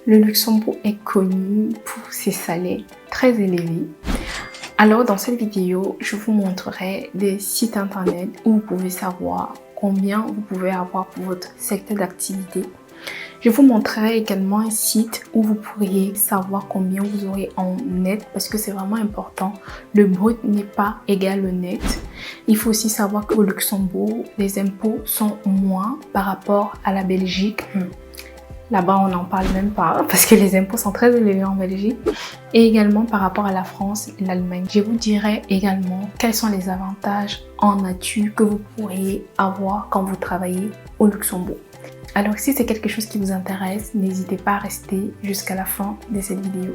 Le Luxembourg est connu pour ses salaires très élevés. Alors dans cette vidéo, je vous montrerai des sites internet où vous pouvez savoir combien vous pouvez avoir pour votre secteur d'activité. Je vous montrerai également un site où vous pourriez savoir combien vous aurez en net parce que c'est vraiment important. Le brut n'est pas égal au net. Il faut aussi savoir qu'au Luxembourg, les impôts sont moins par rapport à la Belgique. Là-bas, on n'en parle même pas parce que les impôts sont très élevés en Belgique. Et également par rapport à la France et l'Allemagne. Je vous dirai également quels sont les avantages en nature que vous pourriez avoir quand vous travaillez au Luxembourg. Alors si c'est quelque chose qui vous intéresse, n'hésitez pas à rester jusqu'à la fin de cette vidéo.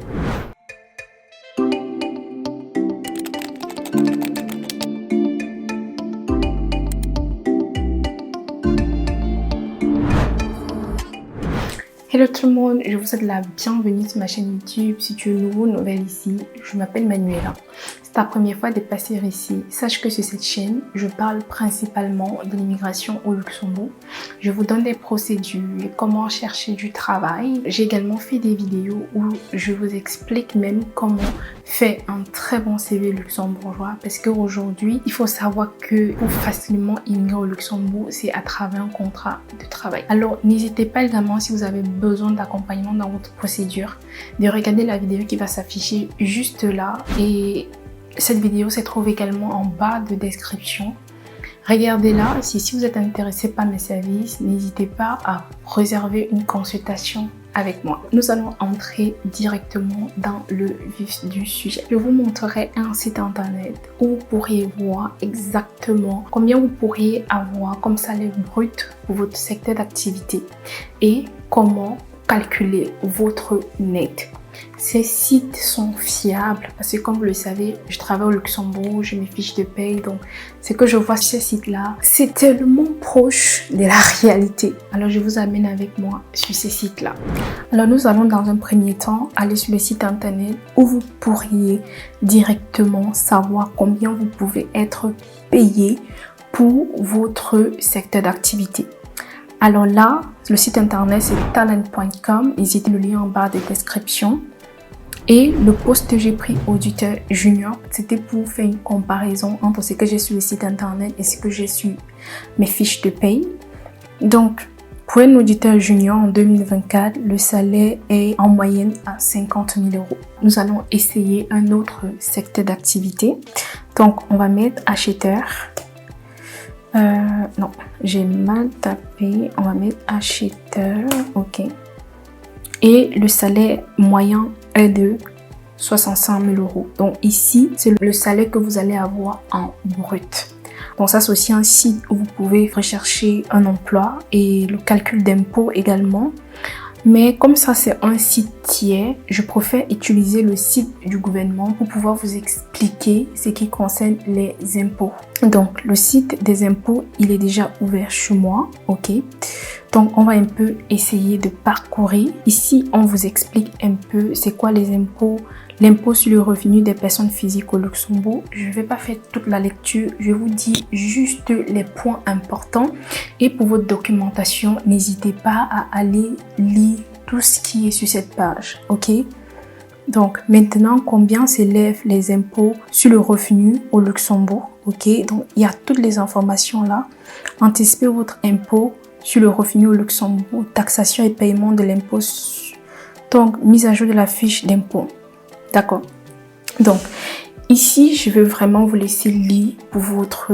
Hello tout le monde, je vous souhaite la bienvenue sur ma chaîne YouTube. Si tu es nouveau, nouvelle ici, je m'appelle Manuela. C'est ta première fois de passer ici. Sache que sur cette chaîne, je parle principalement de l'immigration au Luxembourg. Je vous donne des procédures, comment chercher du travail. J'ai également fait des vidéos où je vous explique même comment faire un très bon CV luxembourgeois. Parce qu'aujourd'hui, il faut savoir que pour facilement immigrer au Luxembourg, c'est à travers un contrat de travail. Alors, n'hésitez pas également si vous avez besoin d'accompagnement dans votre procédure, de regarder la vidéo qui va s'afficher juste là. Et cette vidéo se trouve également en bas de description. Regardez-la. Si vous êtes intéressé par mes services, n'hésitez pas à réserver une consultation avec moi. Nous allons entrer directement dans le vif du sujet. Je vous montrerai un site internet où vous pourriez voir exactement combien vous pourriez avoir comme salaire brut pour votre secteur d'activité et comment calculer votre net. Ces sites sont fiables parce que comme vous le savez, je travaille au Luxembourg, j'ai mes fiches de paye, donc ce que je vois sur ces sites-là, c'est tellement proche de la réalité. Alors je vous amène avec moi sur ces sites-là. Alors nous allons dans un premier temps aller sur le site internet où vous pourriez directement savoir combien vous pouvez être payé pour votre secteur d'activité. Alors là, le site internet c'est talent.com, n'hésitez le lien en bas de description. Et le poste que j'ai pris auditeur junior, c'était pour faire une comparaison entre ce que j'ai sur le site internet et ce que j'ai sur mes fiches de paye. Donc, pour un auditeur junior en 2024, le salaire est en moyenne à 50 000 €. Nous allons essayer un autre secteur d'activité. Donc, on va mettre acheteur. Non, j'ai mal tapé. On va mettre acheteur. Ok. Et le salaire moyen est de 65 000 €. Donc ici, c'est le salaire que vous allez avoir en brut. Donc ça, c'est aussi un site où vous pouvez rechercher un emploi et le calcul d'impôts également. Mais comme ça, c'est un site tiers, je préfère utiliser le site du gouvernement pour pouvoir vous expliquer ce qui concerne les impôts. Donc, le site des impôts, il est déjà ouvert chez moi, ok? Donc, on va un peu essayer de parcourir. Ici, on vous explique un peu c'est quoi les impôts. L'impôt sur le revenu des personnes physiques au Luxembourg. Je ne vais pas faire toute la lecture, je vous dis juste les points importants. Et pour votre documentation, n'hésitez pas à aller lire tout ce qui est sur cette page, ok? Donc maintenant, combien s'élèvent les impôts sur le revenu au Luxembourg, ok? Donc il y a toutes les informations là. Anticipez votre impôt sur le revenu au Luxembourg, taxation et paiement de l'impôt. Donc mise à jour de la fiche d'impôt. D'accord. Donc, ici, je veux vraiment vous laisser lire pour votre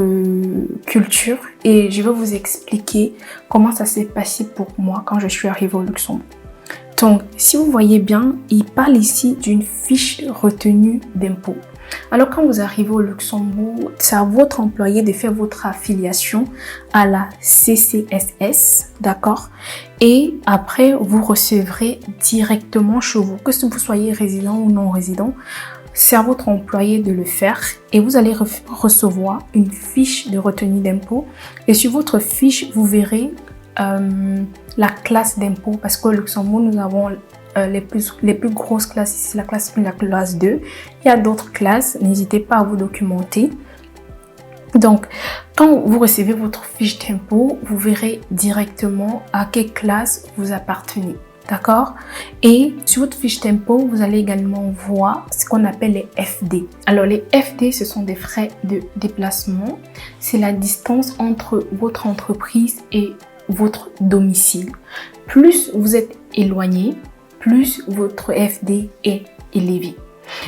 culture et je vais vous expliquer comment ça s'est passé pour moi quand je suis arrivée au Luxembourg. Donc, si vous voyez bien, il parle ici d'une fiche retenue d'impôt. Alors, quand vous arrivez au Luxembourg, c'est à votre employé de faire votre affiliation à la CCSS, d'accord? Et après, vous recevrez directement chez vous, que vous soyez résident ou non résident, c'est à votre employé de le faire et vous allez recevoir une fiche de retenue d'impôt. Et sur votre fiche, vous verrez la classe d'impôt parce qu'au Luxembourg, nous avons les plus grosses classes ici, la classe 1, la classe 2. Il y a d'autres classes, n'hésitez pas à vous documenter. Donc, quand vous recevez votre fiche d'impôt, vous verrez directement à quelle classe vous appartenez. D'accord? Et sur votre fiche d'impôt, vous allez également voir ce qu'on appelle les FD. Alors les FD, ce sont des frais de déplacement. C'est la distance entre votre entreprise et votre domicile. Plus vous êtes éloigné, plus votre FD est élevé.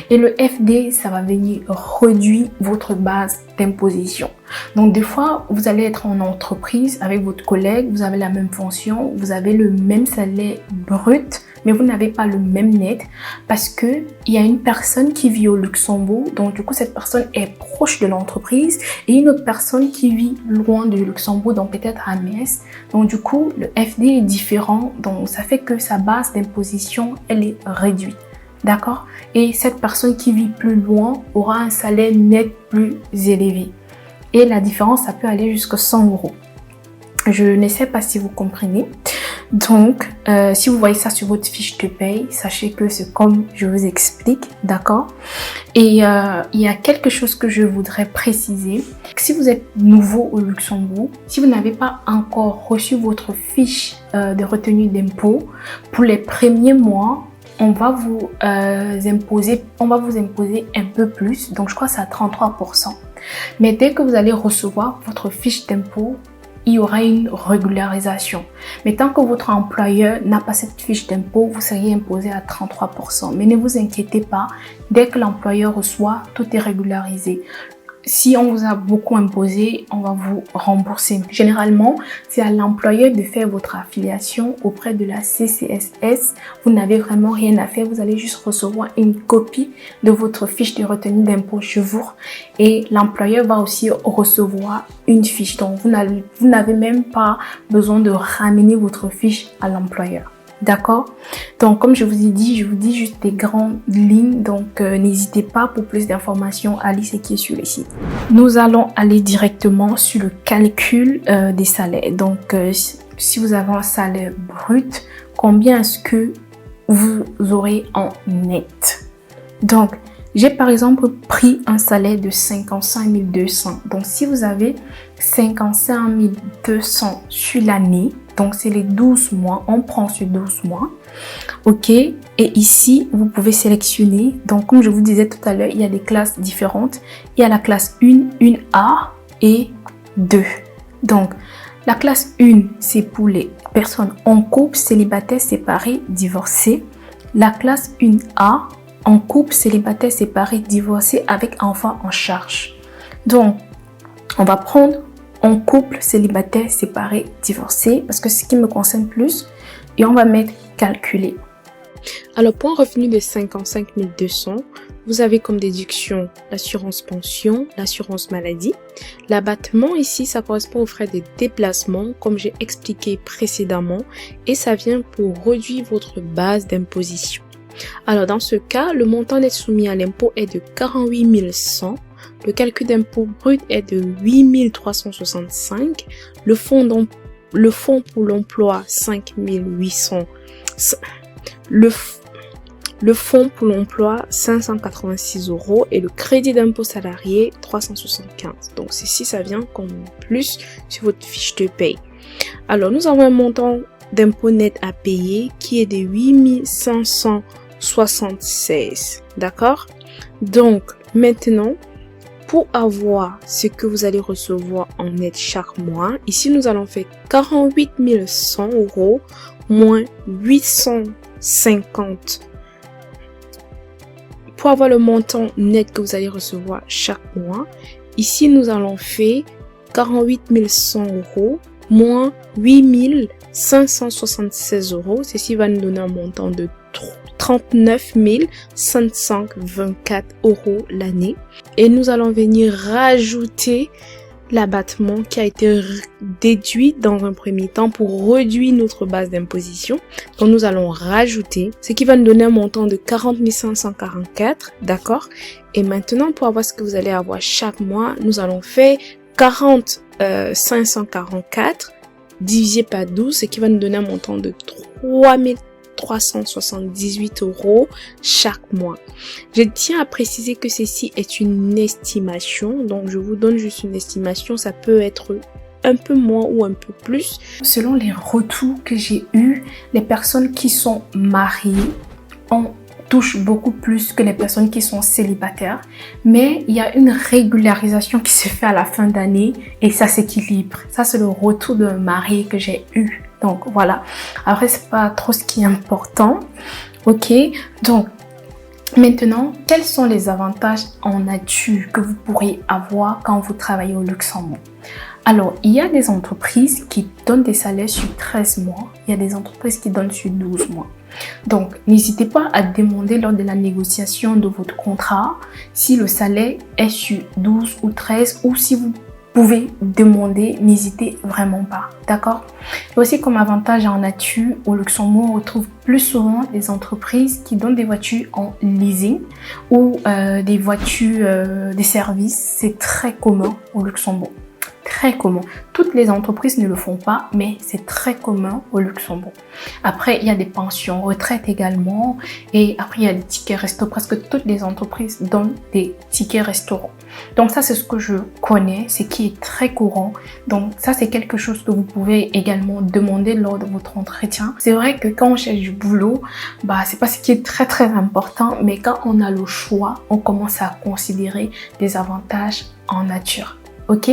Et le FD, ça va venir réduire votre base d'imposition. Donc des fois, vous allez être en entreprise avec votre collègue, vous avez la même fonction, vous avez le même salaire brut, mais vous n'avez pas le même net parce que il y a une personne qui vit au Luxembourg, donc du coup cette personne est proche de l'entreprise, et une autre personne qui vit loin du Luxembourg, donc peut-être à Metz. Donc du coup, le FD est différent, donc ça fait que sa base d'imposition, elle est réduite. D'accord? Et cette personne qui vit plus loin aura un salaire net plus élevé. Et la différence, ça peut aller jusqu'à 100 €. Je ne sais pas si vous comprenez. Donc, si vous voyez ça sur votre fiche de paye, sachez que c'est comme je vous explique, d'accord? Et il y a quelque chose que je voudrais préciser. Si vous êtes nouveau au Luxembourg, si vous n'avez pas encore reçu votre fiche de retenue d'impôt, pour les premiers mois, on va vous imposer un peu plus, donc je crois que c'est à 33%. Mais dès que vous allez recevoir votre fiche d'impôt, il y aura une régularisation. Mais tant que votre employeur n'a pas cette fiche d'impôt, vous seriez imposé à 33%. Mais ne vous inquiétez pas, dès que l'employeur reçoit, tout est régularisé. Si on vous a beaucoup imposé, on va vous rembourser. Généralement, c'est à l'employeur de faire votre affiliation auprès de la CCSS. Vous n'avez vraiment rien à faire. Vous allez juste recevoir une copie de votre fiche de retenue d'impôt chez vous. Et l'employeur va aussi recevoir une fiche. Donc, vous n'avez même pas besoin de ramener votre fiche à l'employeur. D'accord? Donc, comme je vous ai dit, je vous dis juste des grandes lignes. Donc, n'hésitez pas pour plus d'informations à lire ce qui est sur le site. Nous allons aller directement sur le calcul des salaires. Donc, si vous avez un salaire brut, combien est-ce que vous aurez en net? Donc, j'ai par exemple pris un salaire de 55 200. Donc, si vous avez 55 200 sur l'année, donc c'est les 12 mois, on prend sur 12 mois, ok? Et ici, vous pouvez sélectionner, donc comme je vous disais tout à l'heure, il y a des classes différentes. Il y a la classe 1, 1A et 2. Donc, la classe 1, c'est pour les personnes en couple, célibataires, séparés, divorcés. La classe 1A, en couple, célibataire, séparé, divorcé avec enfants en charge. Donc, on va prendre en couple, célibataire, séparé, divorcé, parce que c'est ce qui me concerne plus, et on va mettre calculer. Alors, pour un revenu de 55 200, vous avez comme déduction l'assurance pension, l'assurance maladie. L'abattement ici, ça correspond aux frais de déplacement, comme j'ai expliqué précédemment, et ça vient pour réduire votre base d'imposition. Alors, dans ce cas, le montant net soumis à l'impôt est de 48 100. Le calcul d'impôt brut est de 8 365. Le fonds pour l'emploi, 5 800. Le fonds pour l'emploi, 586 € et le crédit d'impôt salarié, 375. Donc, ceci, ça vient comme plus sur votre fiche de paye. Alors, nous avons un montant d'impôt net à payer qui est de 8 576. D'accord? Donc, maintenant, pour avoir ce que vous allez recevoir en net chaque mois, ici nous allons faire 48 100 € moins 850. Pour avoir le montant net que vous allez recevoir chaque mois, ici nous allons faire 48 100 € moins 8 576 €. Ceci va nous donner un montant de 39 524 € l'année. Et nous allons venir rajouter l'abattement qui a été déduit dans un premier temps pour réduire notre base d'imposition. Donc nous allons rajouter, ce qui va nous donner un montant de 40 544, d'accord? Et maintenant, pour avoir ce que vous allez avoir chaque mois, nous allons faire 40 544 divisé par 12, ce qui va nous donner un montant de 3 378 € chaque mois. Je tiens à préciser que ceci est une estimation, donc je vous donne juste une estimation, ça peut être un peu moins ou un peu plus. Selon les retours que j'ai eus, les personnes qui sont mariées touchent beaucoup plus que les personnes qui sont célibataires. Mais il y a une régularisation qui se fait à la fin d'année et ça s'équilibre. Ça, c'est le retour d'un marié que j'ai eu. Donc voilà. Après, c'est pas trop ce qui est important. Ok. Donc, maintenant, quels sont les avantages en nature que vous pourriez avoir quand vous travaillez au Luxembourg? Alors, il y a des entreprises qui donnent des salaires sur 13 mois. Il y a des entreprises qui donnent sur 12 mois. Donc, n'hésitez pas à demander lors de la négociation de votre contrat si le salaire est sur 12 ou 13 ou si vous pouvez demander, n'hésitez vraiment pas, d'accord? Et aussi comme avantage en nature, au Luxembourg, on retrouve plus souvent des entreprises qui donnent des voitures en leasing ou des voitures, des services. C'est très commun au Luxembourg. Très commun. Toutes les entreprises ne le font pas, mais c'est très commun au Luxembourg. Après, il y a des pensions retraite également. Et après, il y a des tickets resto. Presque toutes les entreprises donnent des tickets restaurants. Donc ça, c'est ce que je connais, c'est qui est très courant. Donc ça, c'est quelque chose que vous pouvez également demander lors de votre entretien. C'est vrai que quand on cherche du boulot, c'est pas ce qui est très important, mais quand on a le choix, on commence à considérer des avantages en nature. Ok,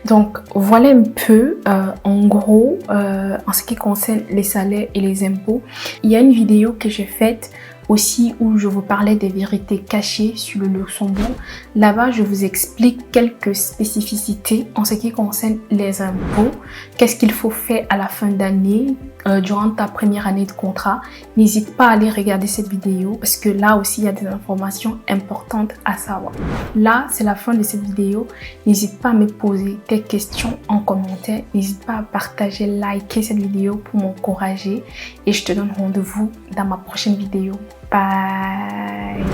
donc voilà un peu en gros en ce qui concerne les salaires et les impôts. Il y a une vidéo que j'ai faite aussi où je vous parlais des vérités cachées sur le Luxembourg. Là-bas, je vous explique quelques spécificités en ce qui concerne les impôts. Qu'est-ce qu'il faut faire à la fin d'année durant ta première année de contrat. N'hésite pas à aller regarder cette vidéo parce que là aussi, il y a des informations importantes à savoir. Là, c'est la fin de cette vidéo. N'hésite pas à me poser tes questions en commentaire. N'hésite pas à partager, liker cette vidéo pour m'encourager. Et je te donne rendez-vous dans ma prochaine vidéo. Bye!